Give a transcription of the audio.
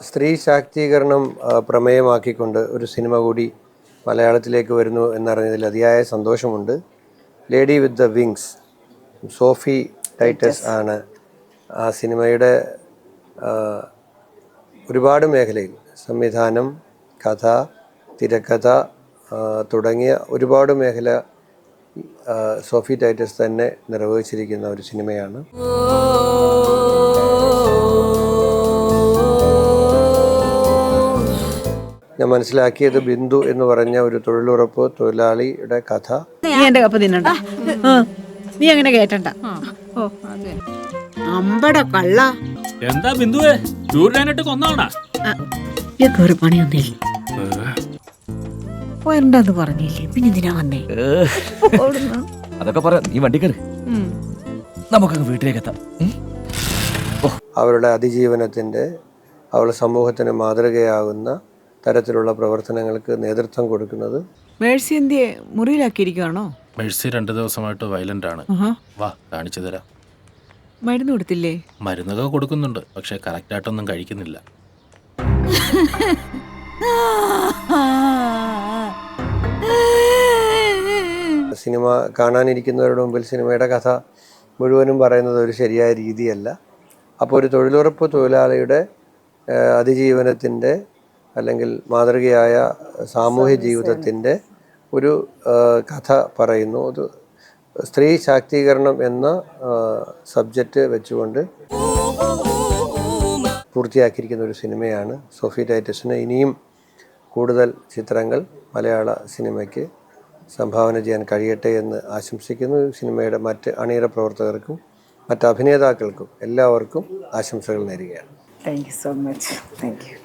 സ്ത്രീ ശാക്തീകരണം പ്രമേയമാക്കിക്കൊണ്ട് ഒരു സിനിമ കൂടി മലയാളത്തിലേക്ക് വരുന്നു എന്നറിഞ്ഞതിൽ അതിയായ സന്തോഷമുണ്ട്. Lady with the wings, Sophie Titus ആണ് ആ സിനിമയുടെ ഒരുപാട് മേഖലയിൽ സംവിധാനം, കഥ, തിരക്കഥ തുടങ്ങിയ ഒരുപാട് മേഖല സോഫി ടൈറ്റസ് തന്നെ നിർവഹിച്ചിരിക്കുന്ന ഒരു സിനിമയാണ്. ഞാൻ മനസ്സിലാക്കിയത് ബിന്ദു എന്ന് പറഞ്ഞ ഒരു തൊഴിലുറപ്പ് തൊഴിലാളിയുടെ കഥ. നീ അങ്ങനെ കേട്ടണ്ട. അമ്പട കള്ള എന്താ ബിന്ദുവേ, ചൂരിനായിട്ട് കൊന്നാണാ? ഒരു പണിയൊന്നില്ല പോരണ്ടെന്ന് പറഞ്ഞില്ലേ, പിന്നെ എന്തിനാ വന്നേ? അതൊക്കെ പറയാം, നീ വണ്ടി കയറി, നമുക്കങ്ങ് വീട്ടിലേക്ക് എത്താം. അവരുടെ അതിജീവനത്തിൻ്റെ, അവളുടെ സമൂഹത്തിന് മാതൃകയാകുന്ന തരത്തിലുള്ള പ്രവർത്തനങ്ങൾക്ക് നേതൃത്വം കൊടുക്കുന്നത്. മേഴ്സി എന്തിയെ മുറിയിലാക്കിയിരിക്കുകയാണോ? മേഴ്സി 2 ദിവസമായിട്ട് വയലന്റ് ആണ്. വാ കാണിച്ചു തരാം. മരുന്ന് കൊടുത്തില്ലേ? മരുന്നൊക്കെ കൊടുക്കുന്നുണ്ട്, പക്ഷെ കറക്റ്റായിട്ടൊന്നും കഴിക്കുന്നില്ല. സിനിമ കാണാനിരിക്കുന്നവരുടെ മുമ്പിൽ സിനിമയുടെ കഥ മുഴുവനും പറയുന്നത് ഒരു ശരിയായ രീതിയല്ല. അപ്പോൾ ഒരു തൊഴിലുറപ്പ് തൊഴിലാളിയുടെ അതിജീവനത്തിൻ്റെ അല്ലെങ്കിൽ മാതൃകയായ സാമൂഹ്യ ജീവിതത്തിൻ്റെ ഒരു കഥ പറയുന്നു. ഒരു സ്ത്രീ ശാക്തീകരണം എന്ന സബ്ജക്റ്റ് വെച്ചുകൊണ്ട് പൂർത്തിയാക്കിയിരിക്കുന്ന ഒരു സിനിമയാണ്. സോഫി ടൈറ്റസിന് ഇനിയും കൂടുതൽ ചിത്രങ്ങൾ മലയാള സിനിമയ്ക്ക് സംഭാവന ചെയ്യാൻ കഴിയട്ടെ എന്ന് ആശംസിക്കുന്നു. സിനിമയുടെ മറ്റ് അണിയറ പ്രവർത്തകർക്കും മറ്റ് അഭിനേതാക്കൾക്കും എല്ലാവർക്കും ആശംസകൾ നേരുകയാണ്. Thank you so much. Thank you.